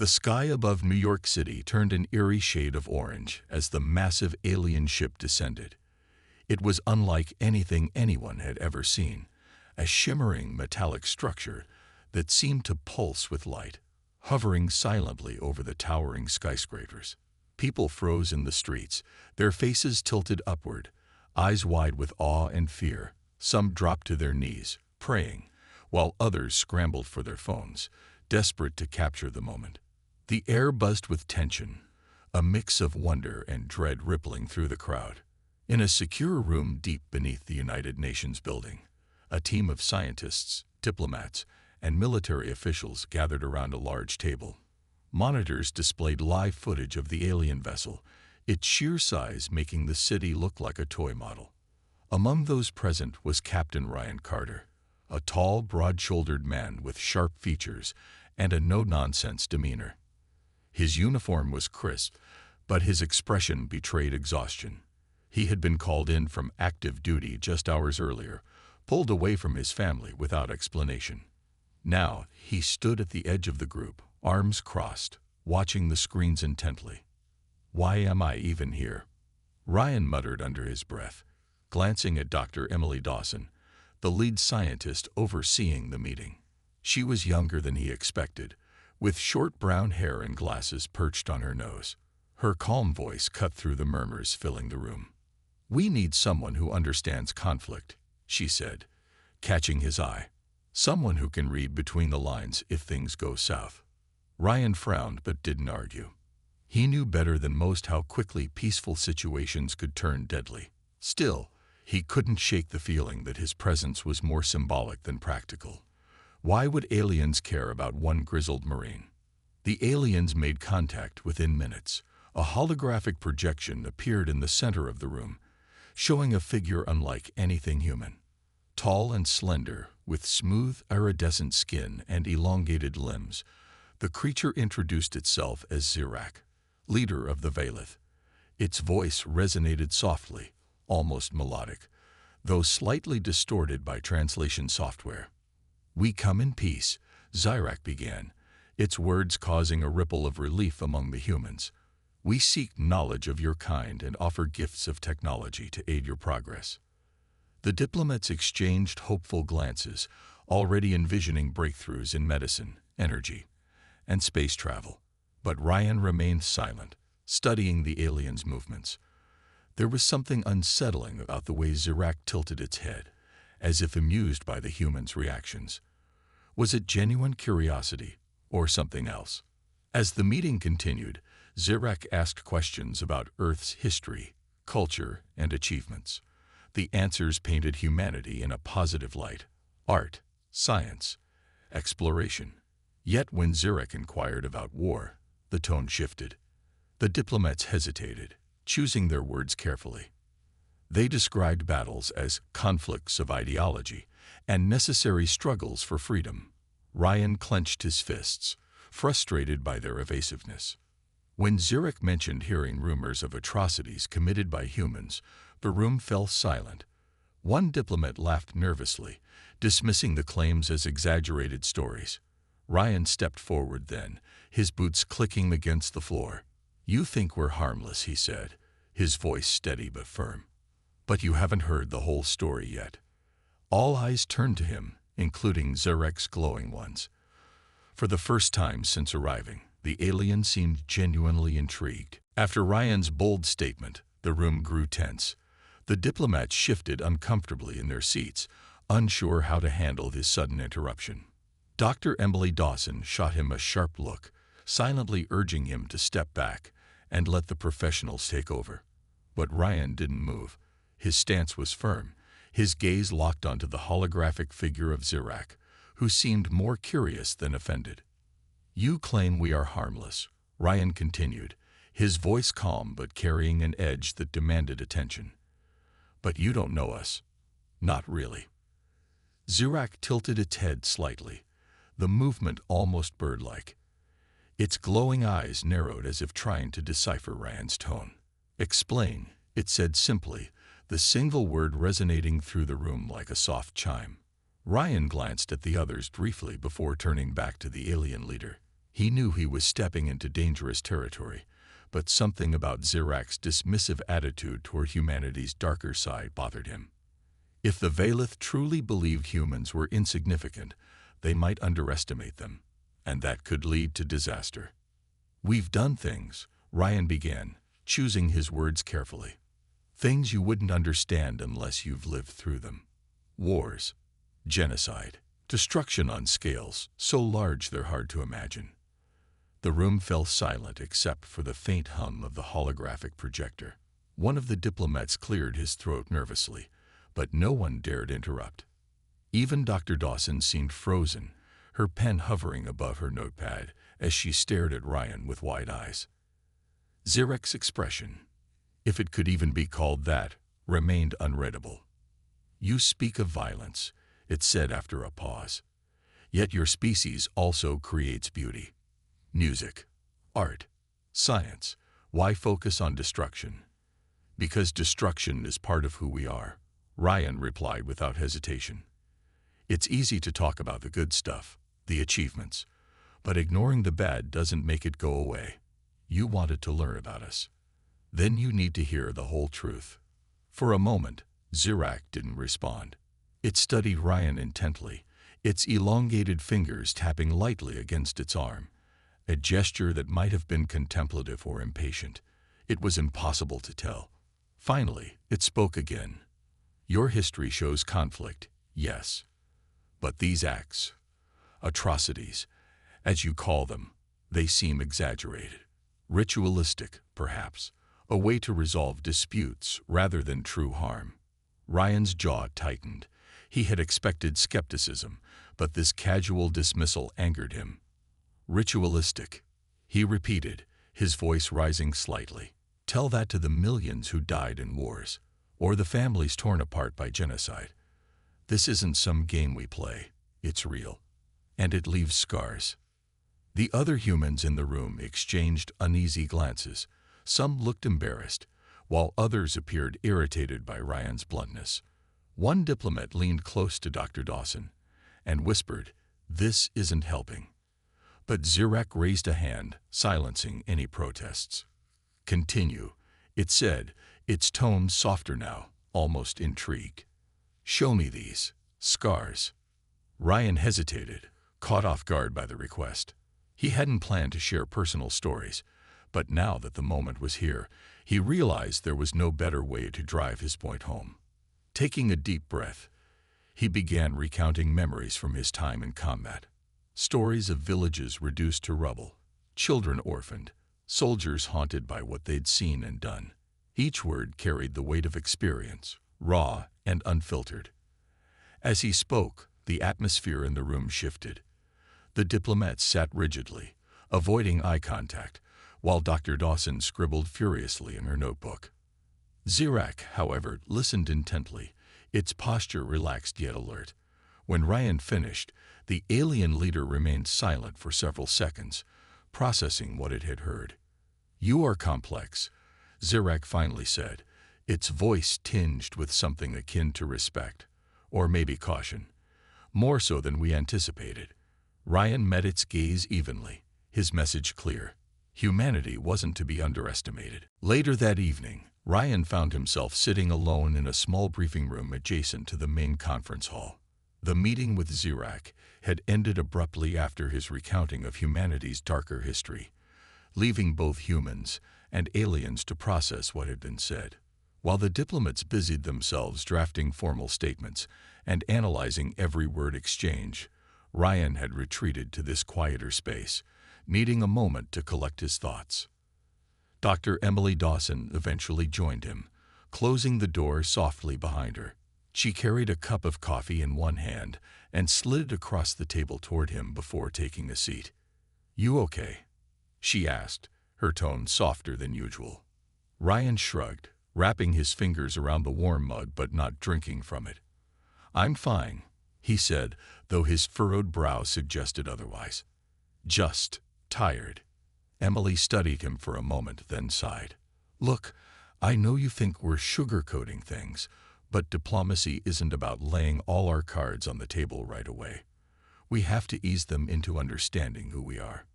The sky above New York City turned an eerie shade of orange as the massive alien ship descended. It was unlike anything anyone had ever seen, a shimmering metallic structure that seemed to pulse with light, hovering silently over the towering skyscrapers. People froze in the streets, their faces tilted upward, eyes wide with awe and fear. Some dropped to their knees, praying, while others scrambled for their phones, desperate to capture the moment. The air buzzed with tension, a mix of wonder and dread rippling through the crowd. In a secure room deep beneath the United Nations building, a team of scientists, diplomats, and military officials gathered around a large table. Monitors displayed live footage of the alien vessel, its sheer size making the city look like a toy model. Among those present was Captain Ryan Carter, a tall, broad-shouldered man with sharp features and a no-nonsense demeanor. His uniform was crisp, but his expression betrayed exhaustion. He had been called in from active duty just hours earlier, pulled away from his family without explanation. Now, he stood at the edge of the group, arms crossed, watching the screens intently. "Why am I even here?" Ryan muttered under his breath, glancing at Dr. Emily Dawson, the lead scientist overseeing the meeting. She was younger than he expected, with short brown hair and glasses perched on her nose. Her calm voice cut through the murmurs filling the room. "We need someone who understands conflict," she said, catching his eye. "Someone who can read between the lines if things go south." Ryan frowned but didn't argue. He knew better than most how quickly peaceful situations could turn deadly. Still, he couldn't shake the feeling that his presence was more symbolic than practical. Why would aliens care about one grizzled Marine? The aliens made contact within minutes. A holographic projection appeared in the center of the room, showing a figure unlike anything human. Tall and slender, with smooth, iridescent skin and elongated limbs, the creature introduced itself as Zirak, leader of the Valith. Its voice resonated softly, almost melodic, though slightly distorted by translation software. "We come in peace," Zirak began, its words causing a ripple of relief among the humans. "We seek knowledge of your kind and offer gifts of technology to aid your progress." The diplomats exchanged hopeful glances, already envisioning breakthroughs in medicine, energy, and space travel. But Ryan remained silent, studying the aliens' movements. There was something unsettling about the way Zirak tilted its head, as if amused by the humans' reactions. Was it genuine curiosity, or something else? As the meeting continued, Zirak asked questions about Earth's history, culture, and achievements. The answers painted humanity in a positive light: art, science, exploration. Yet when Zirak inquired about war, the tone shifted. The diplomats hesitated, choosing their words carefully. They described battles as conflicts of ideology and necessary struggles for freedom. Ryan clenched his fists, frustrated by their evasiveness. When Zirak mentioned hearing rumors of atrocities committed by humans, the room fell silent. One diplomat laughed nervously, dismissing the claims as exaggerated stories. Ryan stepped forward then, his boots clicking against the floor. "You think we're harmless," he said, his voice steady but firm. "But you haven't heard the whole story yet." All eyes turned to him, including Zirak's glowing ones. For the first time since arriving, the alien seemed genuinely intrigued. After Ryan's bold statement, the room grew tense. The diplomats shifted uncomfortably in their seats, unsure how to handle this sudden interruption. Dr. Emily Dawson shot him a sharp look, silently urging him to step back and let the professionals take over. But Ryan didn't move. His stance was firm, his gaze locked onto the holographic figure of Zirak, who seemed more curious than offended. "You claim we are harmless," Ryan continued, his voice calm but carrying an edge that demanded attention. "But you don't know us." "Not really." Zirak tilted its head slightly, the movement almost bird-like. Its glowing eyes narrowed as if trying to decipher Ryan's tone. "Explain," it said simply, the single word resonating through the room like a soft chime. Ryan glanced at the others briefly before turning back to the alien leader. He knew he was stepping into dangerous territory, but something about Zirak's dismissive attitude toward humanity's darker side bothered him. If the Valith truly believed humans were insignificant, they might underestimate them, and that could lead to disaster. "We've done things," Ryan began, choosing his words carefully. "Things you wouldn't understand unless you've lived through them. Wars, genocide, destruction on scales so large they're hard to imagine." The room fell silent except for the faint hum of the holographic projector. One of the diplomats cleared his throat nervously, but no one dared interrupt. Even Dr. Dawson seemed frozen, her pen hovering above her notepad as she stared at Ryan with wide eyes. Zirak's expression, if it could even be called that, remained unreadable. "You speak of violence," it said after a pause. "Yet your species also creates beauty. Music, art, science. Why focus on destruction?" "Because destruction is part of who we are," Ryan replied without hesitation. "It's easy to talk about the good stuff, the achievements, but ignoring the bad doesn't make it go away. You wanted to learn about us. Then you need to hear the whole truth." For a moment, Zirak didn't respond. It studied Ryan intently, its elongated fingers tapping lightly against its arm, a gesture that might have been contemplative or impatient. It was impossible to tell. Finally, it spoke again. "Your history shows conflict, yes. But these acts, atrocities, as you call them, they seem exaggerated. Ritualistic, perhaps, a way to resolve disputes rather than true harm." Ryan's jaw tightened. He had expected skepticism, but this casual dismissal angered him. "Ritualistic," he repeated, his voice rising slightly. "Tell that to the millions who died in wars, or the families torn apart by genocide. This isn't some game we play, it's real. And it leaves scars." The other humans in the room exchanged uneasy glances. Some looked embarrassed, while others appeared irritated by Ryan's bluntness. One diplomat leaned close to Dr. Dawson and whispered, "This isn't helping." But Zirak raised a hand, silencing any protests. "Continue," it said, its tone softer now, almost intrigued. "Show me these scars." Ryan hesitated, caught off guard by the request. He hadn't planned to share personal stories, but now that the moment was here, he realized there was no better way to drive his point home. Taking a deep breath, he began recounting memories from his time in combat. Stories of villages reduced to rubble, children orphaned, soldiers haunted by what they'd seen and done. Each word carried the weight of experience, raw and unfiltered. As he spoke, the atmosphere in the room shifted. The diplomats sat rigidly, avoiding eye contact, while Dr. Dawson scribbled furiously in her notebook. Zirak, however, listened intently, its posture relaxed yet alert. When Ryan finished, the alien leader remained silent for several seconds, processing what it had heard. "You are complex," Zirak finally said, its voice tinged with something akin to respect, or maybe caution. "More so than we anticipated." Ryan met its gaze evenly, his message clear. Humanity wasn't to be underestimated. Later that evening, Ryan found himself sitting alone in a small briefing room adjacent to the main conference hall. The meeting with Zirak had ended abruptly after his recounting of humanity's darker history, leaving both humans and aliens to process what had been said. While the diplomats busied themselves drafting formal statements and analyzing every word exchange, Ryan had retreated to this quieter space, needing a moment to collect his thoughts. Dr. Emily Dawson eventually joined him, closing the door softly behind her. She carried a cup of coffee in one hand and slid it across the table toward him before taking a seat. "You okay?" she asked, her tone softer than usual. Ryan shrugged, wrapping his fingers around the warm mug but not drinking from it. "I'm fine," he said, though his furrowed brow suggested otherwise. "Just tired." Emily studied him for a moment, then sighed. "Look, I know you think we're sugarcoating things, but diplomacy isn't about laying all our cards on the table right away. We have to ease them into understanding who we are."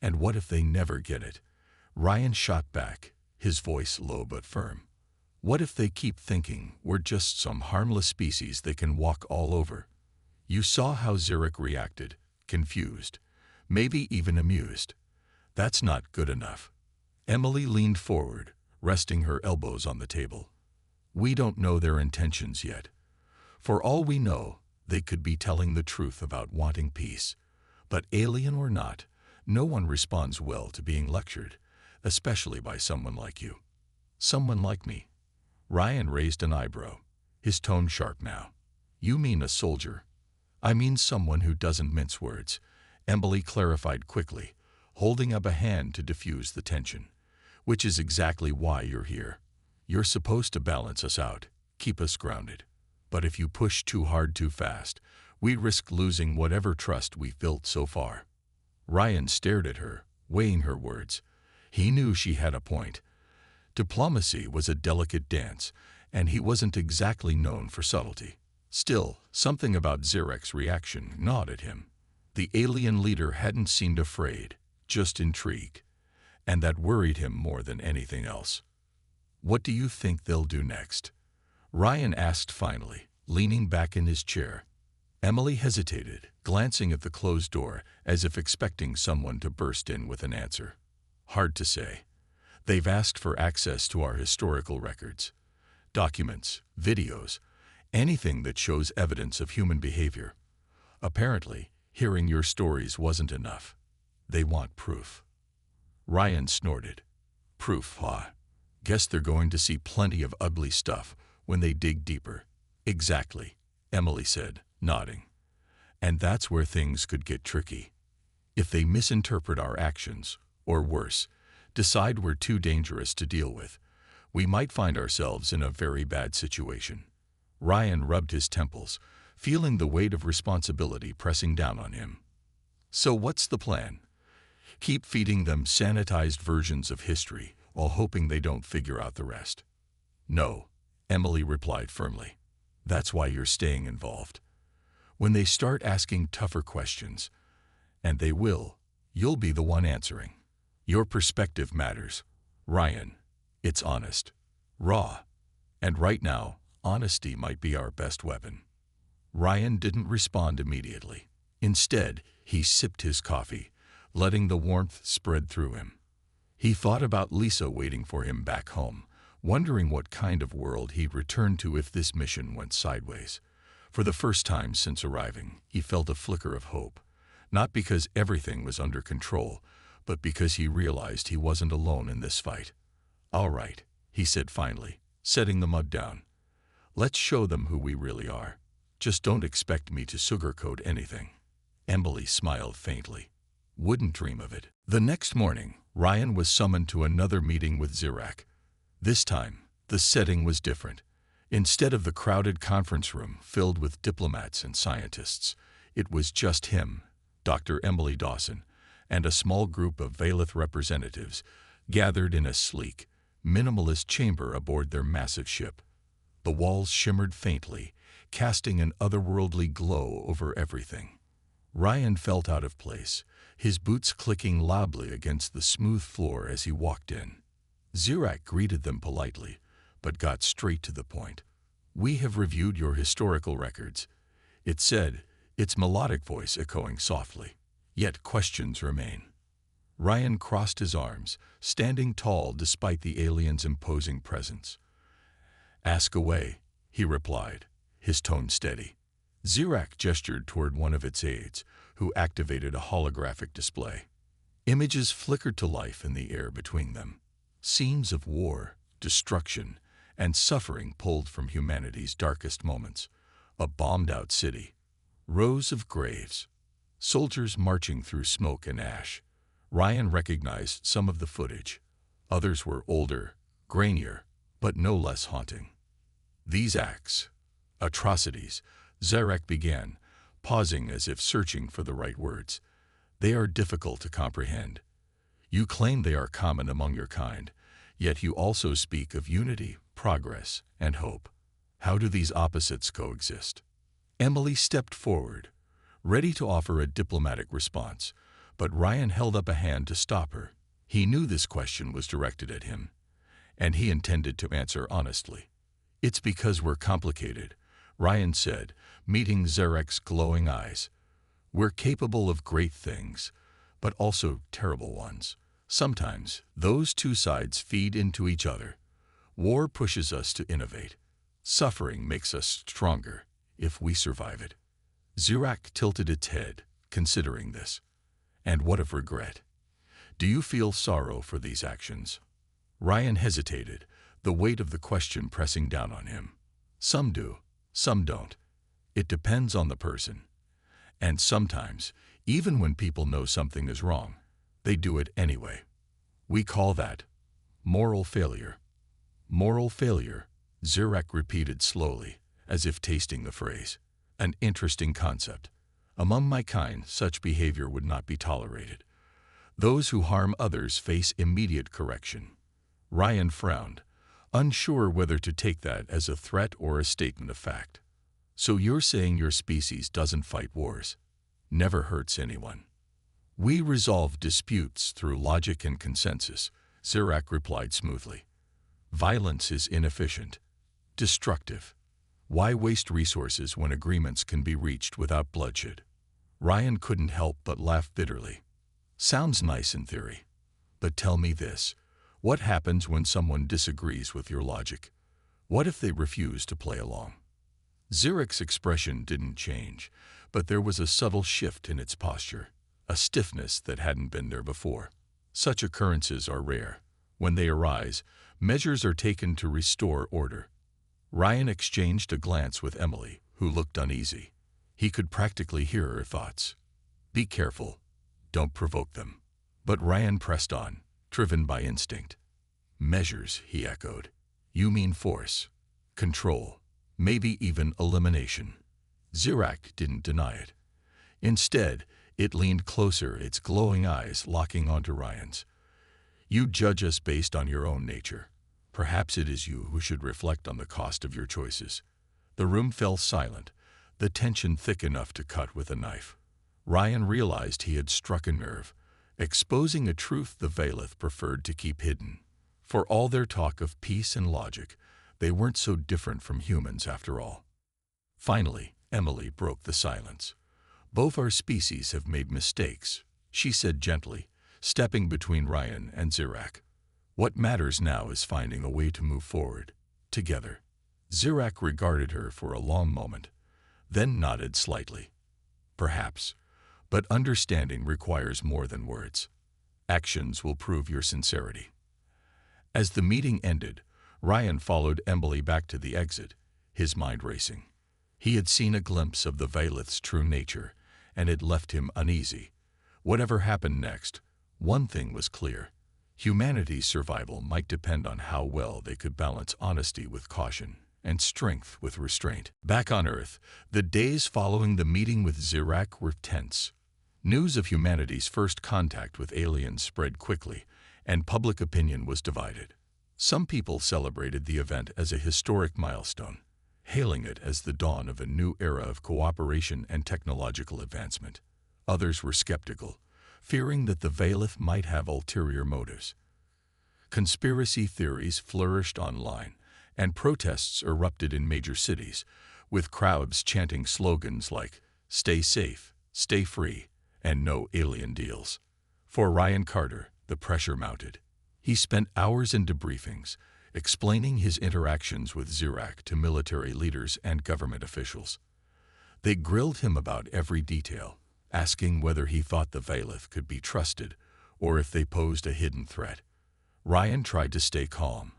And what if they never get it? Ryan shot back, his voice low but firm. What if they keep thinking we're just some harmless species they can walk all over? You saw how Xeric reacted, confused, maybe even amused. That's not good enough. Emily leaned forward, resting her elbows on the table. We don't know their intentions yet. For all we know, they could be telling the truth about wanting peace. But alien or not, no one responds well to being lectured, especially by someone like you. Someone like me. Ryan raised an eyebrow, his tone sharp now. You mean a soldier? I mean someone who doesn't mince words, Emily clarified quickly, holding up a hand to diffuse the tension. Which is exactly why you're here. You're supposed to balance us out, keep us grounded. But if you push too hard too fast, we risk losing whatever trust we've built so far. Ryan stared at her, weighing her words. He knew she had a point. Diplomacy was a delicate dance, and he wasn't exactly known for subtlety. Still, something about Xeric's reaction gnawed at him. The alien leader hadn't seemed afraid, just intrigued. And that worried him more than anything else. What do you think they'll do next? Ryan asked finally, leaning back in his chair. Emily hesitated, glancing at the closed door as if expecting someone to burst in with an answer. Hard to say. They've asked for access to our historical records. Documents, videos, anything that shows evidence of human behavior. Apparently, hearing your stories wasn't enough. They want proof. Ryan snorted. Proof, huh? Guess they're going to see plenty of ugly stuff when they dig deeper. Exactly, Emily said, nodding. And that's where things could get tricky. If they misinterpret our actions, or worse, decide we're too dangerous to deal with, we might find ourselves in a very bad situation. Ryan rubbed his temples, feeling the weight of responsibility pressing down on him. So what's the plan? Keep feeding them sanitized versions of history while hoping they don't figure out the rest. No, Emily replied firmly. That's why you're staying involved. When they start asking tougher questions, and they will, you'll be the one answering. Your perspective matters. Ryan, it's honest, raw, and right now, honesty might be our best weapon. Ryan didn't respond immediately. Instead, he sipped his coffee, letting the warmth spread through him. He thought about Lisa waiting for him back home, wondering what kind of world he'd return to if this mission went sideways. For the first time since arriving, he felt a flicker of hope, not because everything was under control, but because he realized he wasn't alone in this fight. All right, he said finally, setting the mug down. Let's show them who we really are. Just don't expect me to sugarcoat anything. Emily smiled faintly. Wouldn't dream of it. The next morning, Ryan was summoned to another meeting with Xerac. This time, the setting was different. Instead of the crowded conference room filled with diplomats and scientists, it was just him, Dr. Emily Dawson, and a small group of Valith representatives gathered in a sleek, minimalist chamber aboard their massive ship. The walls shimmered faintly, casting an otherworldly glow over everything. Ryan felt out of place, his boots clicking loudly against the smooth floor as he walked in. Xerac greeted them politely, but got straight to the point. We have reviewed your historical records, it said, its melodic voice echoing softly. Yet questions remain. Ryan crossed his arms, standing tall despite the alien's imposing presence. Ask away, he replied, his tone steady. Xerac gestured toward one of its aides, who activated a holographic display. Images flickered to life in the air between them. Scenes of war, destruction, and suffering pulled from humanity's darkest moments. A bombed-out city. Rows of graves. Soldiers marching through smoke and ash. Ryan recognized some of the footage. Others were older, grainier, but no less haunting. These acts, atrocities, Xerac began, pausing as if searching for the right words. They are difficult to comprehend. You claim they are common among your kind, yet you also speak of unity, progress, and hope. How do these opposites coexist? Emily stepped forward, ready to offer a diplomatic response, but Ryan held up a hand to stop her. He knew this question was directed at him, and he intended to answer honestly. "It's because we're complicated," Ryan said, meeting Zarek's glowing eyes. "We're capable of great things, but also terrible ones. Sometimes those two sides feed into each other. War pushes us to innovate. Suffering makes us stronger, if we survive it." Zarak tilted its head, considering this. "And what of regret? Do you feel sorrow for these actions?" Ryan hesitated, the weight of the question pressing down on him. "Some do, some don't. It depends on the person. And sometimes, even when people know something is wrong, they do it anyway. We call that moral failure." "Moral failure," Zarak repeated slowly, as if tasting the phrase. "An interesting concept. Among my kind, such behavior would not be tolerated. Those who harm others face immediate correction." Ryan frowned, unsure whether to take that as a threat or a statement of fact. "So you're saying your species doesn't fight wars? Never hurts anyone?" "We resolve disputes through logic and consensus," Zarak replied smoothly. "Violence is inefficient, destructive. Why waste resources when agreements can be reached without bloodshed?" Ryan couldn't help but laugh bitterly. "Sounds nice in theory. But tell me this. What happens when someone disagrees with your logic? What if they refuse to play along?" Zarek's expression didn't change, but there was a subtle shift in its posture, a stiffness that hadn't been there before. "Such occurrences are rare. When they arise, measures are taken to restore order." Ryan exchanged a glance with Emily, who looked uneasy. He could practically hear her thoughts. "Be careful. Don't provoke them." But Ryan pressed on, driven by instinct. "Measures," he echoed. "You mean force, control, maybe even elimination." Zarak didn't deny it. Instead, it leaned closer, its glowing eyes locking onto Ryan's. "You judge us based on your own nature. Perhaps it is you who should reflect on the cost of your choices." The room fell silent, the tension thick enough to cut with a knife. Ryan realized he had struck a nerve, exposing a truth the Valeth preferred to keep hidden. For all their talk of peace and logic, they weren't so different from humans after all. Finally, Emily broke the silence. "Both our species have made mistakes," she said gently, stepping between Ryan and Zarak. "What matters now is finding a way to move forward, together." Zarak regarded her for a long moment, then nodded slightly. "Perhaps, but understanding requires more than words. Actions will prove your sincerity." As the meeting ended, Ryan followed Emily back to the exit, his mind racing. He had seen a glimpse of the Valeth's true nature, and it left him uneasy. Whatever happened next, one thing was clear. Humanity's survival might depend on how well they could balance honesty with caution and strength with restraint. Back on Earth, the days following the meeting with Zarak were tense. News of humanity's first contact with aliens spread quickly, and public opinion was divided. Some people celebrated the event as a historic milestone, hailing it as the dawn of a new era of cooperation and technological advancement. Others were skeptical, fearing that the Valeth might have ulterior motives. Conspiracy theories flourished online, and protests erupted in major cities, with crowds chanting slogans like "Stay safe, stay free," and "No alien deals." For Ryan Carter, the pressure mounted. He spent hours in debriefings, explaining his interactions with Zarak to military leaders and government officials. They grilled him about every detail, asking whether he thought the Valeth could be trusted or if they posed a hidden threat. Ryan tried to stay calm,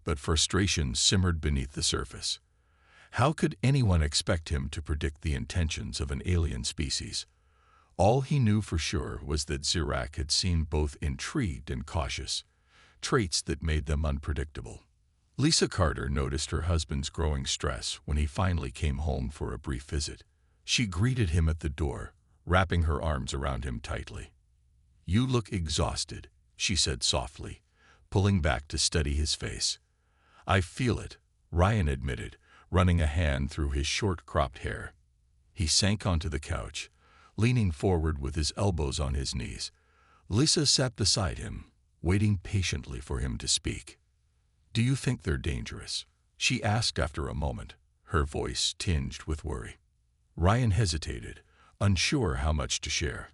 but frustration simmered beneath the surface. How could anyone expect him to predict the intentions of an alien species? All he knew for sure was that Zarak had seemed both intrigued and cautious, traits that made them unpredictable. Lisa Carter noticed her husband's growing stress when he finally came home for a brief visit. She greeted him at the door, wrapping her arms around him tightly. "You look exhausted," she said softly, pulling back to study his face. "I feel it," Ryan admitted, running a hand through his short cropped hair. He sank onto the couch, Leaning forward with his elbows on his knees, Lisa sat beside him, waiting patiently for him to speak. "Do you think they're dangerous?" she asked after a moment, her voice tinged with worry. Ryan hesitated, unsure how much to share.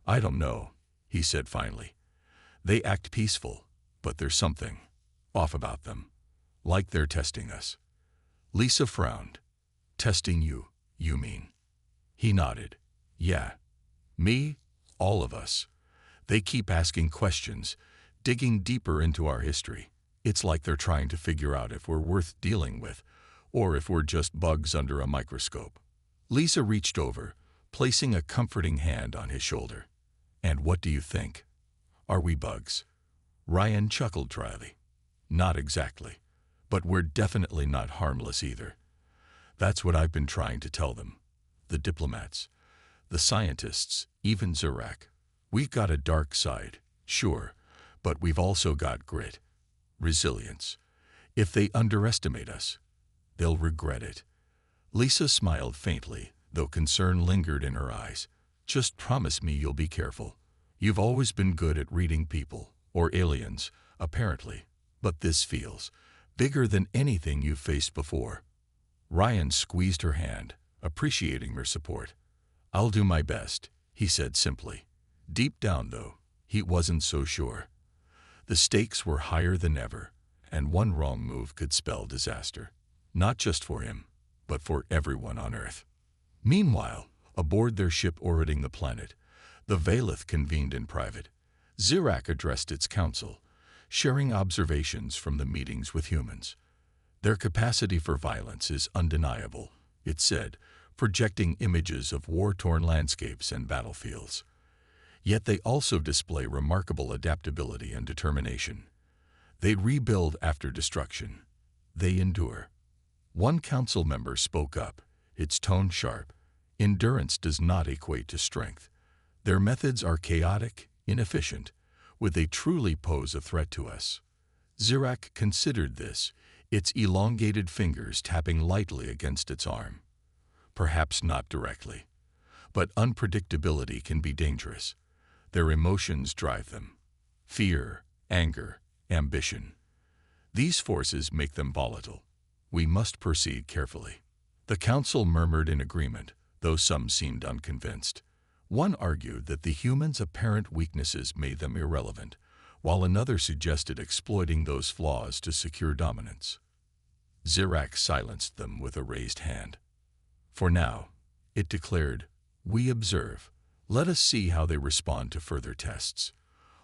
"I don't know," he said finally. "They act peaceful, but there's something off about them, like they're testing us." Lisa frowned. "Testing you, you mean?" He nodded. "Yeah. Me, all of us. They keep asking questions, digging deeper into our history. It's like they're trying to figure out if we're worth dealing with, or if we're just bugs under a microscope." Lisa reached over, placing a comforting hand on his shoulder. "And what do you think? Are we bugs?" Ryan chuckled dryly. "Not exactly, but we're definitely not harmless either. That's what I've been trying to tell them. The diplomats, the scientists, even Zirak. We've got a dark side, sure, but we've also got grit, resilience. If they underestimate us, they'll regret it." Lisa smiled faintly, though concern lingered in her eyes. "Just promise me you'll be careful. You've always been good at reading people, or aliens, apparently, but this feels bigger than anything you've faced before." Ryan squeezed her hand, appreciating her support. "I'll do my best," he said simply. Deep down, though, he wasn't so sure. The stakes were higher than ever, and one wrong move could spell disaster. Not just for him, but for everyone on Earth. Meanwhile, aboard their ship orbiting the planet, the Valeth convened in private. Zirak addressed its council, sharing observations from the meetings with humans. "Their capacity for violence is undeniable," it said, projecting images of war-torn landscapes and battlefields. "Yet they also display remarkable adaptability and determination. They rebuild after destruction. They endure." One council member spoke up, its tone sharp. "Endurance does not equate to strength. Their methods are chaotic, inefficient. Would they truly pose a threat to us?" Zirak considered this, its elongated fingers tapping lightly against its arm. "Perhaps not directly. But unpredictability can be dangerous. Their emotions drive them. Fear, anger, ambition. These forces make them volatile. We must proceed carefully." The council murmured in agreement, though some seemed unconvinced. One argued that the humans' apparent weaknesses made them irrelevant, while another suggested exploiting those flaws to secure dominance. Zirak silenced them with a raised hand. "For now," it declared, "we observe. Let us see how they respond to further tests.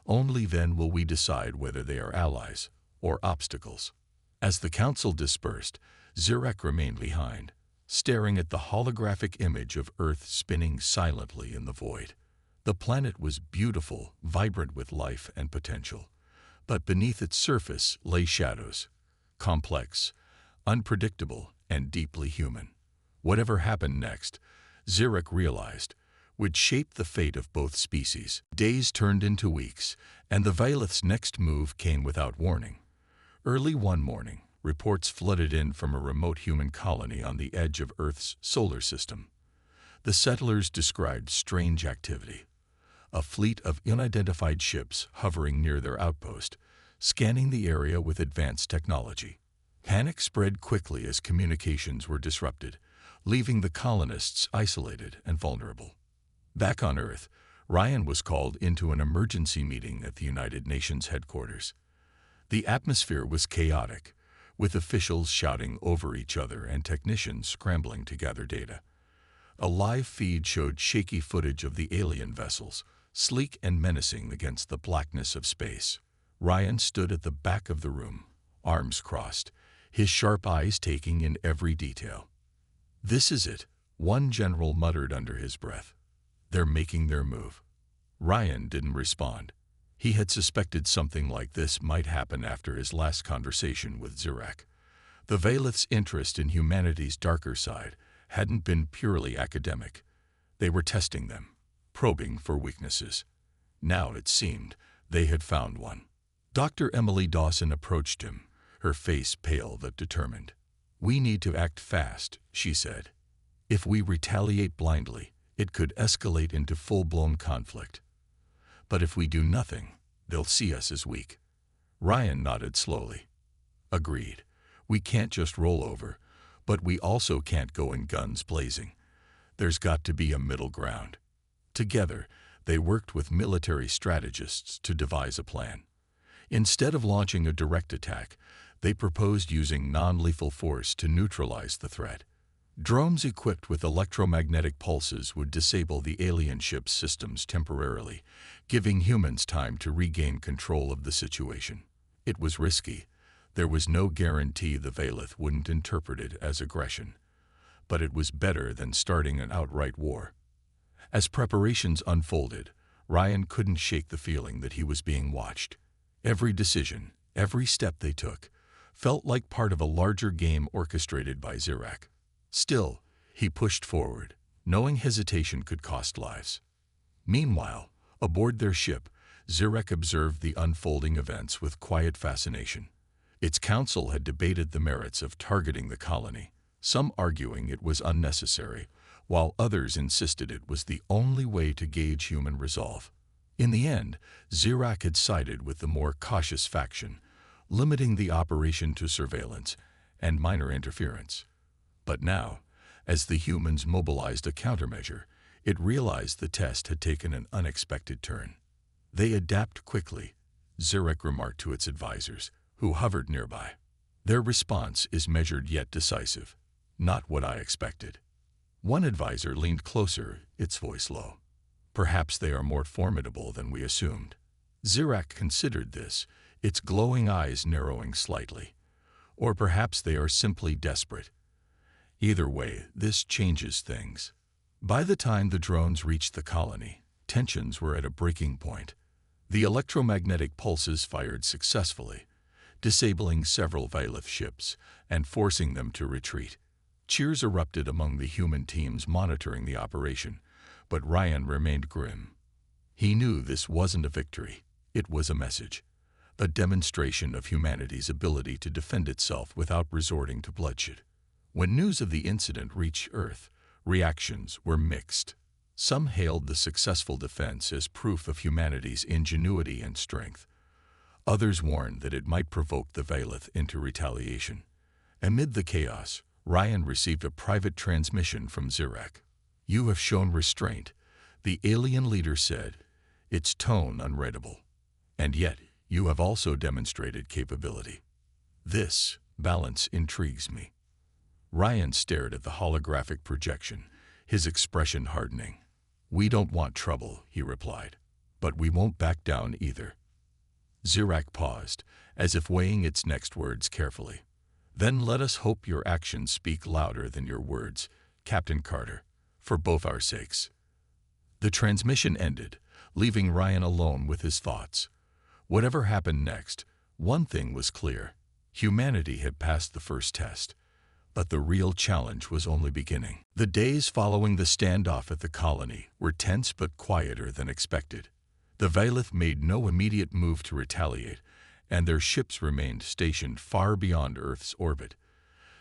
Only then will we decide whether they are allies or obstacles." As the council dispersed, Zirak remained behind, staring at the holographic image of Earth spinning silently in the void. The planet was beautiful, vibrant with life and potential. But beneath its surface lay shadows, complex, unpredictable, and deeply human. Whatever happened next, Zirak realized, would shape the fate of both species. Days turned into weeks, and the Valeth's next move came without warning. Early one morning, reports flooded in from a remote human colony on the edge of Earth's solar system. The settlers described strange activity. A fleet of unidentified ships hovering near their outpost, scanning the area with advanced technology. Panic spread quickly as communications were disrupted, leaving the colonists isolated and vulnerable. Back on Earth, Ryan was called into an emergency meeting at the United Nations headquarters. The atmosphere was chaotic, with officials shouting over each other and technicians scrambling to gather data. A live feed showed shaky footage of the alien vessels, sleek and menacing against the blackness of space. Ryan stood at the back of the room, arms crossed, his sharp eyes taking in every detail. "This is it," one general muttered under his breath. "They're making their move." Ryan didn't respond. He had suspected something like this might happen after his last conversation with Zirak. The Valeth's interest in humanity's darker side hadn't been purely academic. They were testing them, probing for weaknesses. Now, it seemed, they had found one. Dr. Emily Dawson approached him, her face pale but determined. "We need to act fast," she said. "If we retaliate blindly, It could escalate into full-blown conflict. But if we do nothing, they'll see us as weak. Ryan nodded slowly. Agreed. We can't just roll over, but we also can't go in guns blazing. There's got to be a middle ground. Together, they worked with military strategists to devise a plan. Instead of launching a direct attack, they proposed using non-lethal force to neutralize the threat. Drones equipped with electromagnetic pulses would disable the alien ship's systems temporarily, giving humans time to regain control of the situation. It was risky. There was no guarantee the Valith wouldn't interpret it as aggression. But it was better than starting an outright war. As preparations unfolded, Ryan couldn't shake the feeling that he was being watched. Every decision, every step they took, felt like part of a larger game orchestrated by Zirak. Still, he pushed forward, knowing hesitation could cost lives. Meanwhile, aboard their ship, Zirak observed the unfolding events with quiet fascination. Its council had debated the merits of targeting the colony, some arguing it was unnecessary, while others insisted it was the only way to gauge human resolve. In the end, Zirak had sided with the more cautious faction, limiting the operation to surveillance and minor interference. But now, as the humans mobilized a countermeasure, it realized the test had taken an unexpected turn. They adapt quickly, Zirak remarked to its advisors, who hovered nearby. Their response is measured yet decisive. Not what I expected. One advisor leaned closer, its voice low. Perhaps they are more formidable than we assumed. Zirak considered this, its glowing eyes narrowing slightly. Or perhaps they are simply desperate. Either way, this changes things. By the time the drones reached the colony, tensions were at a breaking point. The electromagnetic pulses fired successfully, disabling several Valith ships and forcing them to retreat. Cheers erupted among the human teams monitoring the operation, but Ryan remained grim. He knew this wasn't a victory, it was a message, a demonstration of humanity's ability to defend itself without resorting to bloodshed. When news of the incident reached Earth, reactions were mixed. Some hailed the successful defense as proof of humanity's ingenuity and strength. Others warned that it might provoke the Valith into retaliation. Amid the chaos, Ryan received a private transmission from Zirak. "You have shown restraint," the alien leader said, its tone unreadable. "And yet, you have also demonstrated capability. This balance intrigues me." Ryan stared at the holographic projection, his expression hardening. "We don't want trouble," he replied, "but we won't back down either." Zirak paused, as if weighing its next words carefully. "Then let us hope your actions speak louder than your words, Captain Carter, for both our sakes." The transmission ended, leaving Ryan alone with his thoughts. Whatever happened next, one thing was clear. Humanity had passed the first test. But the real challenge was only beginning. The days following the standoff at the colony were tense but quieter than expected. The Valith made no immediate move to retaliate, and their ships remained stationed far beyond Earth's orbit.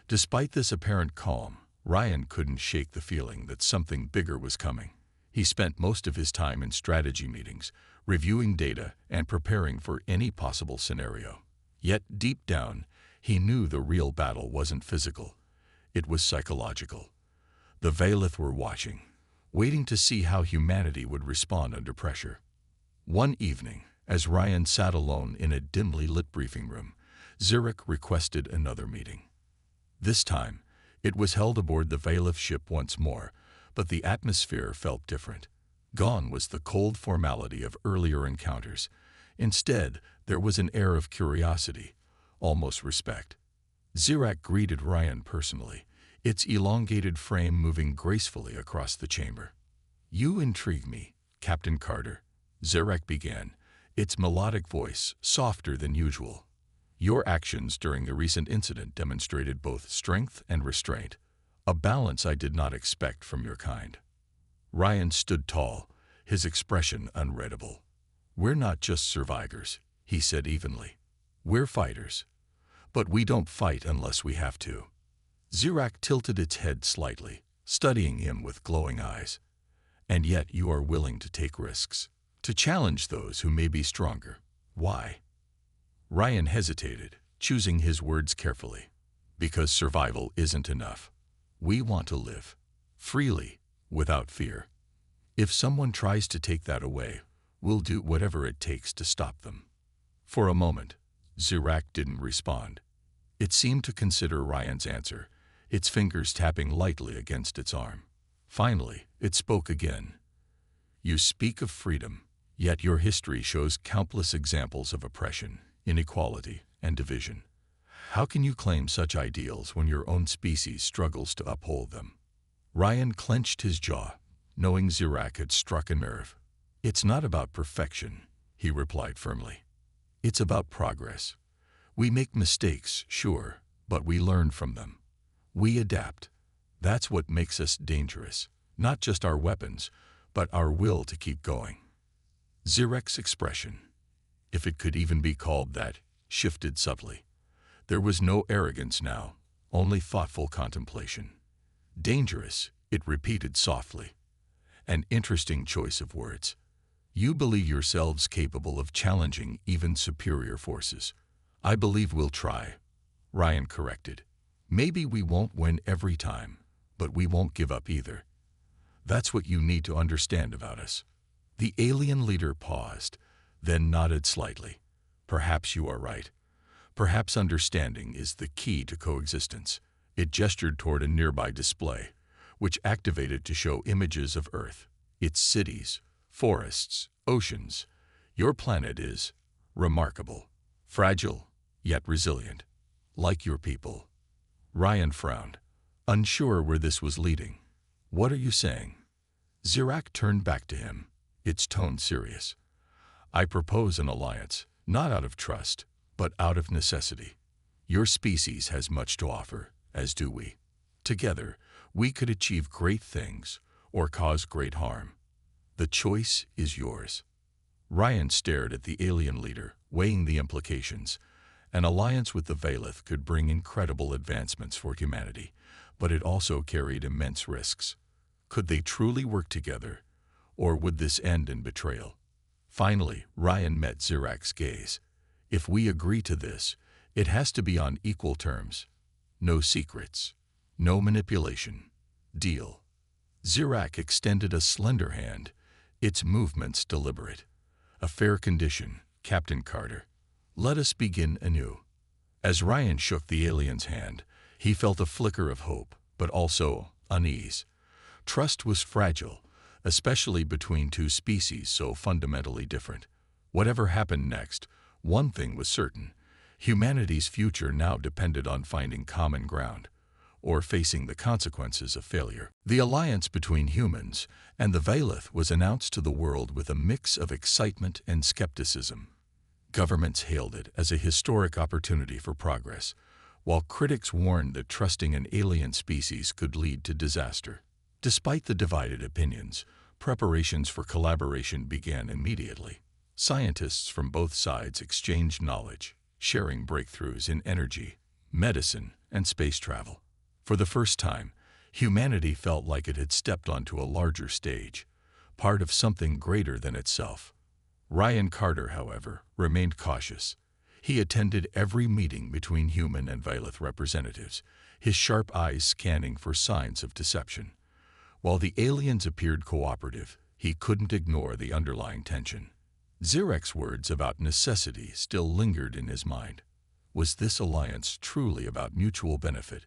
Despite this apparent calm, Ryan couldn't shake the feeling that something bigger was coming. He spent most of his time in strategy meetings, reviewing data and preparing for any possible scenario. Yet deep down, he knew the real battle wasn't physical. It was psychological. The Valith were watching, waiting to see how humanity would respond under pressure. One evening, as Ryan sat alone in a dimly lit briefing room, Zirak requested another meeting. This time, it was held aboard the Valith ship once more, but the atmosphere felt different. Gone was the cold formality of earlier encounters. Instead, there was an air of curiosity, almost respect. Zirak greeted Ryan personally, its elongated frame moving gracefully across the chamber. "You intrigue me, Captain Carter," Zirak began, its melodic voice softer than usual. "Your actions during the recent incident demonstrated both strength and restraint, a balance I did not expect from your kind." Ryan stood tall, his expression unreadable. "We're not just survivors," he said evenly. "We're fighters. But we don't fight unless we have to." Zirak tilted its head slightly, studying him with glowing eyes. And yet you are willing to take risks, to challenge those who may be stronger. Why? Ryan hesitated, choosing his words carefully. Because survival isn't enough. We want to live freely, without fear. If someone tries to take that away, we'll do whatever it takes to stop them. For a moment, Zirak didn't respond. It seemed to consider Ryan's answer, its fingers tapping lightly against its arm. Finally, it spoke again. You speak of freedom, yet your history shows countless examples of oppression, inequality, and division. How can you claim such ideals when your own species struggles to uphold them? Ryan clenched his jaw, knowing Zirak had struck a nerve. It's not about perfection, he replied firmly. It's about progress. We make mistakes, sure, but we learn from them. We adapt. That's what makes us dangerous. Not just our weapons, but our will to keep going. Zirak's expression, if it could even be called that, shifted subtly. There was no arrogance now, only thoughtful contemplation. Dangerous, it repeated softly. An interesting choice of words. You believe yourselves capable of challenging even superior forces. I believe we'll try, Ryan corrected. Maybe we won't win every time, but we won't give up either. That's what you need to understand about us. The alien leader paused, then nodded slightly. Perhaps you are right. Perhaps understanding is the key to coexistence. It gestured toward a nearby display, which activated to show images of Earth, its cities, forests, oceans. Your planet is remarkable, fragile, yet resilient, like your people. Ryan frowned, unsure where this was leading. What are you saying? Zirak turned back to him, its tone serious. I propose an alliance, not out of trust, but out of necessity. Your species has much to offer, as do we. Together, we could achieve great things or cause great harm. The choice is yours. Ryan stared at the alien leader, weighing the implications. An alliance with the Valith could bring incredible advancements for humanity, but it also carried immense risks. Could they truly work together, or would this end in betrayal? Finally, Ryan met Zirak's gaze. If we agree to this, it has to be on equal terms. No secrets, no manipulation. Deal. Zirak extended a slender hand, its movements deliberate. A fair condition, Captain Carter. Let us begin anew. As Ryan shook the alien's hand, he felt a flicker of hope, but also unease. Trust was fragile, especially between two species so fundamentally different. Whatever happened next, one thing was certain. Humanity's future now depended on finding common ground, or facing the consequences of failure. The alliance between humans and the Valith was announced to the world with a mix of excitement and skepticism. Governments hailed it as a historic opportunity for progress, while critics warned that trusting an alien species could lead to disaster. Despite the divided opinions, preparations for collaboration began immediately. Scientists from both sides exchanged knowledge, sharing breakthroughs in energy, medicine, and space travel. For the first time, humanity felt like it had stepped onto a larger stage, part of something greater than itself. Ryan Carter, however, remained cautious. He attended every meeting between human and Valith representatives, his sharp eyes scanning for signs of deception. While the aliens appeared cooperative, he couldn't ignore the underlying tension. Zirak's words about necessity still lingered in his mind. Was this alliance truly about mutual benefit,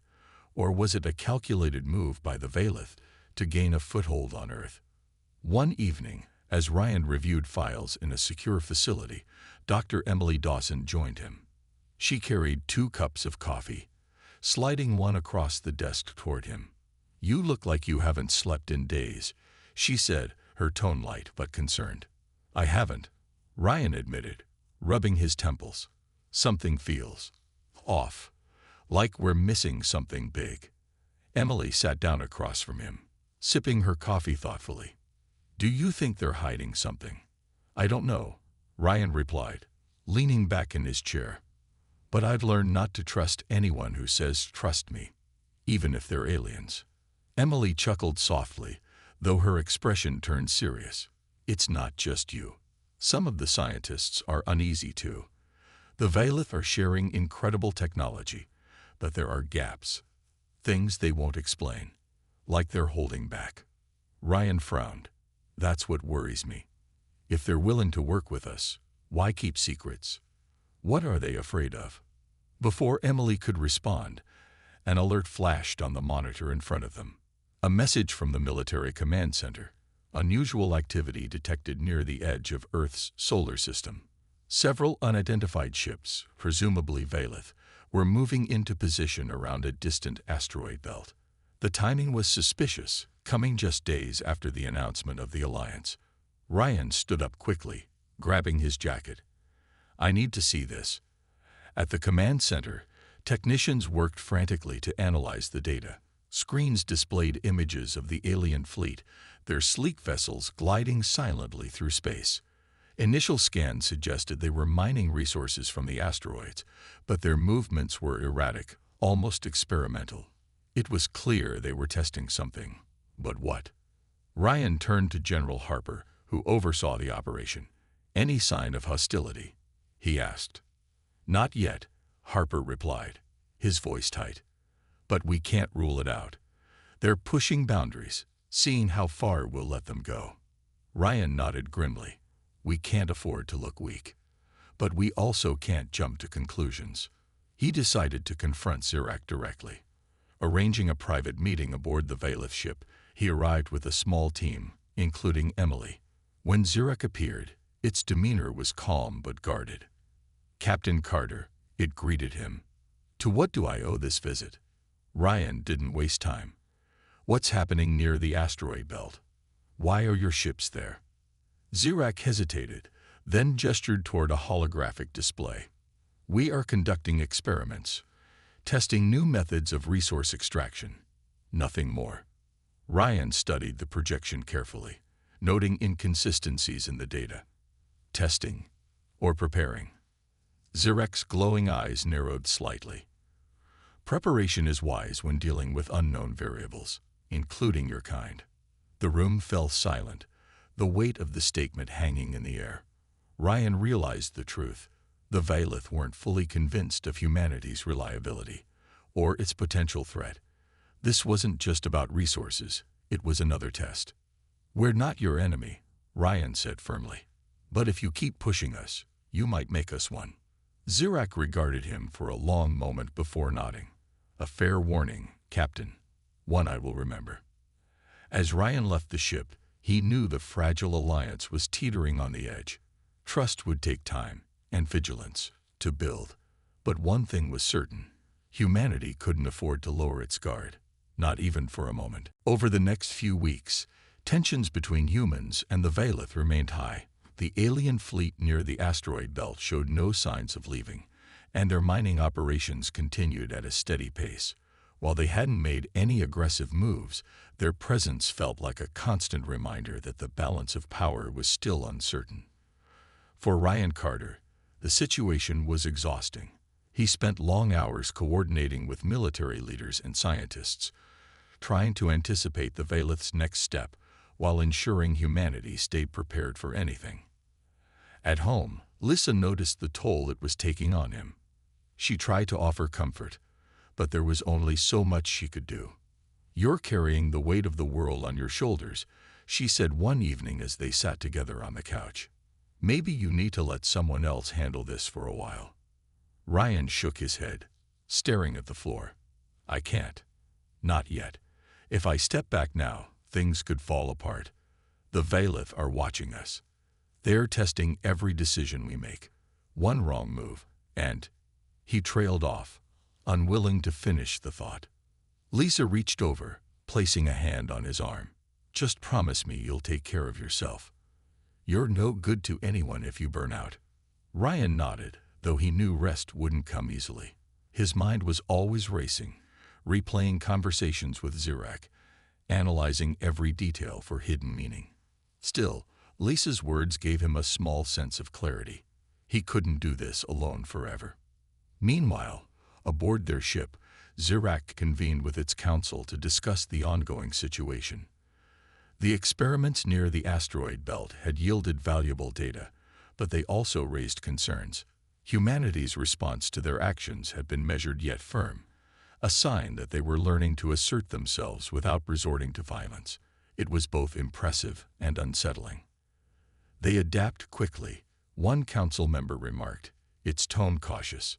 or was it a calculated move by the Valith to gain a foothold on Earth? One evening, as Ryan reviewed files in a secure facility, Dr. Emily Dawson joined him. She carried 2 cups of coffee, sliding one across the desk toward him. You look like you haven't slept in days, she said, her tone light but concerned. I haven't, Ryan admitted, rubbing his temples. Something feels off, like we're missing something big. Emily sat down across from him, sipping her coffee thoughtfully. Do you think they're hiding something? I don't know, Ryan replied, leaning back in his chair. But I've learned not to trust anyone who says trust me, even if they're aliens. Emily chuckled softly, though her expression turned serious. "It's not just you. Some of the scientists are uneasy too. The Vailith are sharing incredible technology, but there are gaps, things they won't explain, like they're holding back." Ryan frowned. "That's what worries me. If they're willing to work with us, why keep secrets? What are they afraid of?" Before Emily could respond, an alert flashed on the monitor in front of them. A message from the military command center. Unusual activity detected near the edge of Earth's solar system. Several unidentified ships, presumably Vailith, were moving into position around a distant asteroid belt. The timing was suspicious, coming just days after the announcement of the alliance. Ryan stood up quickly, grabbing his jacket. "I need to see this." At the command center, technicians worked frantically to analyze the data. Screens displayed images of the alien fleet, their sleek vessels gliding silently through space. Initial scans suggested they were mining resources from the asteroids, but their movements were erratic, almost experimental. It was clear they were testing something. But what? Ryan turned to General Harper, who oversaw the operation. "Any sign of hostility?" he asked. "Not yet," Harper replied, his voice tight. "But we can't rule it out. They're pushing boundaries, seeing how far we'll let them go." Ryan nodded grimly. "We can't afford to look weak. But we also can't jump to conclusions." He decided to confront Zirak directly. Arranging a private meeting aboard the Vailith ship, he arrived with a small team, including Emily. When Zirak appeared, its demeanor was calm but guarded. "Captain Carter," it greeted him. "To what do I owe this visit?" Ryan didn't waste time. "What's happening near the asteroid belt? Why are your ships there?" Zirak hesitated, then gestured toward a holographic display. "We are conducting experiments, testing new methods of resource extraction. Nothing more." Ryan studied the projection carefully, noting inconsistencies in the data. "Testing or preparing?" Zirak's glowing eyes narrowed slightly. "Preparation is wise when dealing with unknown variables, including your kind." The room fell silent, the weight of the statement hanging in the air. Ryan realized the truth. The Vailith weren't fully convinced of humanity's reliability, or its potential threat. This wasn't just about resources, it was another test. "We're not your enemy," Ryan said firmly. "But if you keep pushing us, you might make us one." Zirak regarded him for a long moment before nodding. "A fair warning, Captain. One I will remember." As Ryan left the ship, he knew the fragile alliance was teetering on the edge. Trust would take time, and vigilance, to build. But one thing was certain. Humanity couldn't afford to lower its guard, not even for a moment. Over the next few weeks, tensions between humans and the Vailith remained high. The alien fleet near the asteroid belt showed no signs of leaving, and their mining operations continued at a steady pace. While they hadn't made any aggressive moves, their presence felt like a constant reminder that the balance of power was still uncertain. For Ryan Carter, the situation was exhausting. He spent long hours coordinating with military leaders and scientists, trying to anticipate the Vailith's next step while ensuring humanity stayed prepared for anything. At home, Lissa noticed the toll it was taking on him. She tried to offer comfort, but there was only so much she could do. "You're carrying the weight of the world on your shoulders," she said one evening as they sat together on the couch. "Maybe you need to let someone else handle this for a while." Ryan shook his head, staring at the floor. "I can't. Not yet. If I step back now, things could fall apart. The Vailith are watching us. They're testing every decision we make. One wrong move, and—" He trailed off, unwilling to finish the thought. Lisa reached over, placing a hand on his arm. "Just promise me you'll take care of yourself. You're no good to anyone if you burn out." Ryan nodded, though he knew rest wouldn't come easily. His mind was always racing, replaying conversations with Zirak, analyzing every detail for hidden meaning. Still, Lisa's words gave him a small sense of clarity. He couldn't do this alone forever. Meanwhile, aboard their ship, Zirak convened with its council to discuss the ongoing situation. The experiments near the asteroid belt had yielded valuable data, but they also raised concerns. Humanity's response to their actions had been measured yet firm, a sign that they were learning to assert themselves without resorting to violence. It was both impressive and unsettling. They adapt quickly, one council member remarked, its tone cautious.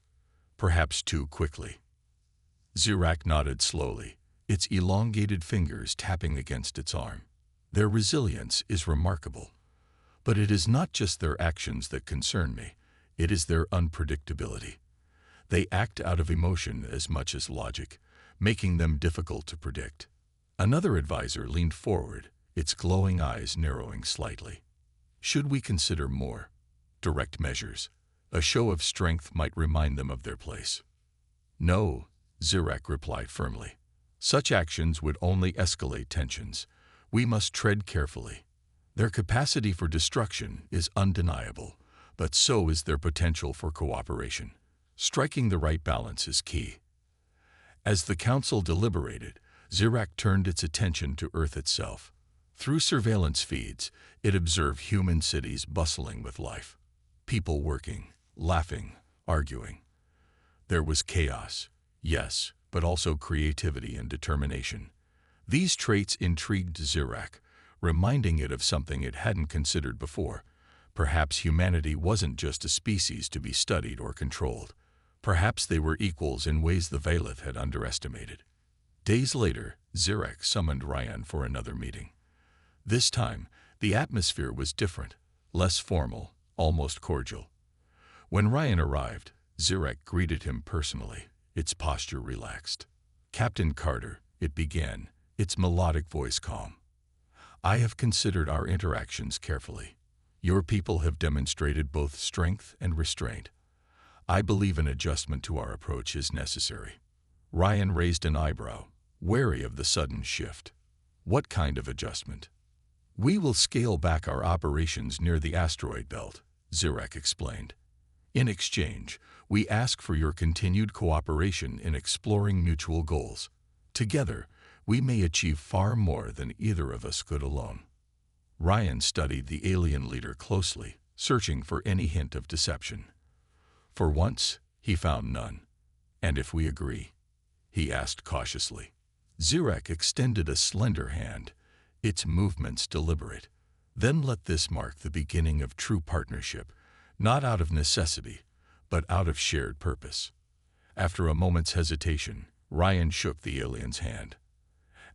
Perhaps too quickly. Zirak nodded slowly, its elongated fingers tapping against its arm. Their resilience is remarkable. But it is not just their actions that concern me, it is their unpredictability. They act out of emotion as much as logic, making them difficult to predict. Another advisor leaned forward, its glowing eyes narrowing slightly. Should we consider more direct measures? A show of strength might remind them of their place. No, Zirak replied firmly. Such actions would only escalate tensions. We must tread carefully. Their capacity for destruction is undeniable, but so is their potential for cooperation. Striking the right balance is key. As the council deliberated, Zirak turned its attention to Earth itself. Through surveillance feeds, it observed human cities bustling with life. People working, laughing, arguing. There was chaos, yes, but also creativity and determination. These traits intrigued Zirak, reminding it of something it hadn't considered before. Perhaps humanity wasn't just a species to be studied or controlled. Perhaps they were equals in ways the Valith had underestimated. Days later, Zirak summoned Ryan for another meeting. This time, the atmosphere was different, less formal, almost cordial. When Ryan arrived, Zirak greeted him personally, its posture relaxed. Captain Carter, it began, its melodic voice calm. I have considered our interactions carefully. Your people have demonstrated both strength and restraint. I believe an adjustment to our approach is necessary. Ryan raised an eyebrow, wary of the sudden shift. What kind of adjustment? We will scale back our operations near the asteroid belt, Zirak explained. In exchange, we ask for your continued cooperation in exploring mutual goals. Together, we may achieve far more than either of us could alone. Ryan studied the alien leader closely, searching for any hint of deception. For once, he found none. And if we agree? He asked cautiously. Zirak extended a slender hand, its movements deliberate. Then let this mark the beginning of true partnership, not out of necessity, but out of shared purpose. After a moment's hesitation, Ryan shook the alien's hand.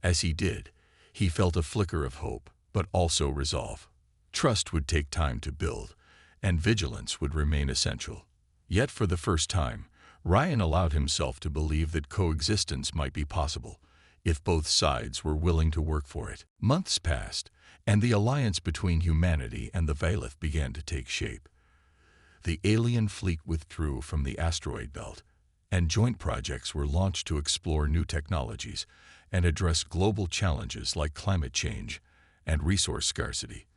As he did, he felt a flicker of hope, but also resolve. Trust would take time to build, and vigilance would remain essential. Yet for the first time, Ryan allowed himself to believe that coexistence might be possible, if both sides were willing to work for it. Months passed, and the alliance between humanity and the Valith began to take shape. The alien fleet withdrew from the asteroid belt, and joint projects were launched to explore new technologies and address global challenges like climate change and resource scarcity.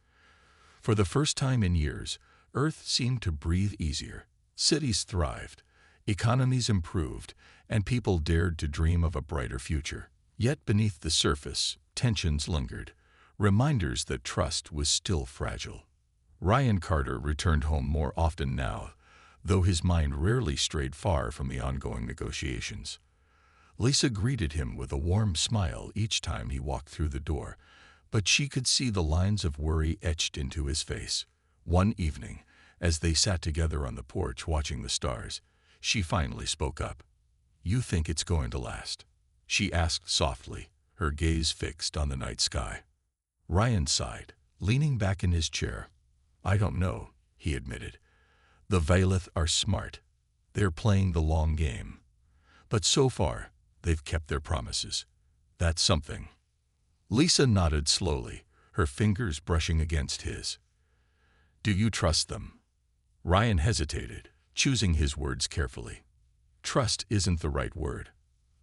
For the first time in years, Earth seemed to breathe easier. Cities thrived, economies improved, and people dared to dream of a brighter future. Yet beneath the surface, tensions lingered, reminders that trust was still fragile. Ryan Carter returned home more often now, though his mind rarely strayed far from the ongoing negotiations. Lisa greeted him with a warm smile each time he walked through the door, but she could see the lines of worry etched into his face. One evening, as they sat together on the porch watching the stars, she finally spoke up. "You think it's going to last?" she asked softly, her gaze fixed on the night sky. Ryan sighed, leaning back in his chair. "I don't know," he admitted. "The Valith are smart. They're playing the long game. But so far, they've kept their promises. That's something." Lisa nodded slowly, her fingers brushing against his. "Do you trust them?" Ryan hesitated, choosing his words carefully. "Trust isn't the right word.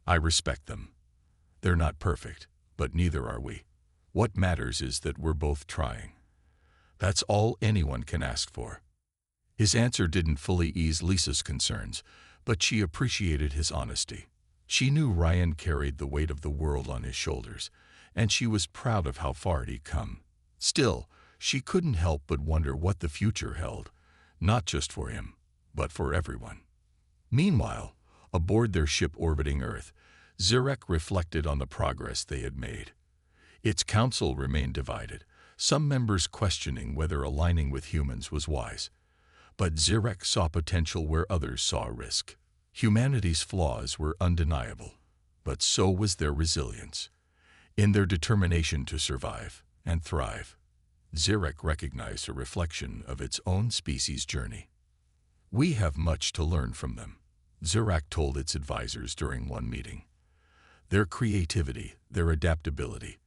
I respect them. They're not perfect, but neither are we. What matters is that we're both trying. That's all anyone can ask for." His answer didn't fully ease Lisa's concerns, but she appreciated his honesty. She knew Ryan carried the weight of the world on his shoulders, and she was proud of how far it had come. Still, she couldn't help but wonder what the future held, not just for him, but for everyone. Meanwhile, aboard their ship orbiting Earth, Zirek reflected on the progress they had made. Its council remained divided, some members questioning whether aligning with humans was wise. But Zirek saw potential where others saw risk. Humanity's flaws were undeniable, but so was their resilience. In their determination to survive and thrive, Zirek recognized a reflection of its own species' journey. "We have much to learn from them," Zirek told its advisors during one meeting. "Their creativity, their adaptability,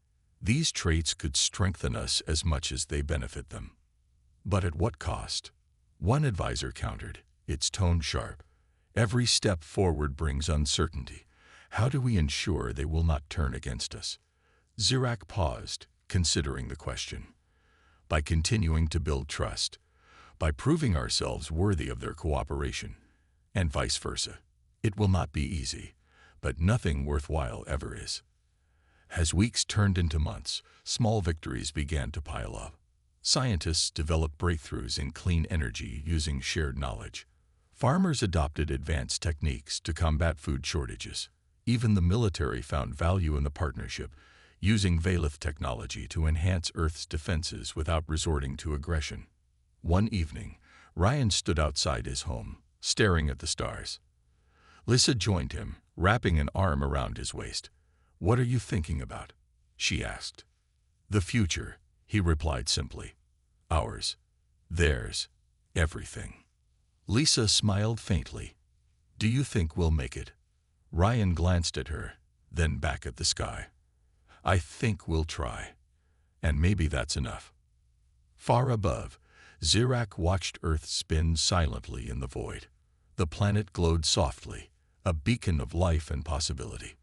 these traits could strengthen us as much as they benefit them. But at what cost?" One advisor countered, its tone sharp. "Every step forward brings uncertainty. How do we ensure they will not turn against us?" Zirek paused, considering the question. "By continuing to build trust, by proving ourselves worthy of their cooperation, and vice versa. It will not be easy, but nothing worthwhile ever is." As weeks turned into months, small victories began to pile up. Scientists developed breakthroughs in clean energy using shared knowledge. Farmers adopted advanced techniques to combat food shortages. Even the military found value in the partnership, using Valith technology to enhance Earth's defenses without resorting to aggression. One evening, Ryan stood outside his home, staring at the stars. Lissa joined him, wrapping an arm around his waist. "What are you thinking about?" she asked. "The future," he replied simply. "Ours, theirs, everything." Lisa smiled faintly. "Do you think we'll make it?" Ryan glanced at her, then back at the sky. "I think we'll try. And maybe that's enough." Far above, Zirek watched Earth spin silently in the void. The planet glowed softly, a beacon of life and possibility.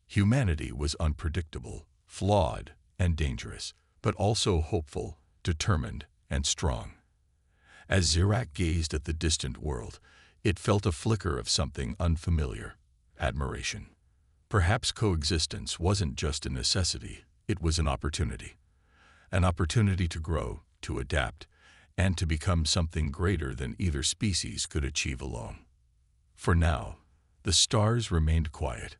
Humanity was unpredictable, flawed, and dangerous, but also hopeful, determined, and strong. As Zirek gazed at the distant world, it felt a flicker of something unfamiliar: admiration. Perhaps coexistence wasn't just a necessity, it was an opportunity. An opportunity to grow, to adapt, and to become something greater than either species could achieve alone. For now, the stars remained quiet,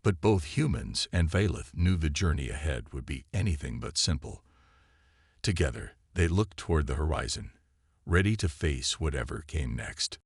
but both humans and Valith knew the journey ahead would be anything but simple. Together, they looked toward the horizon, ready to face whatever came next.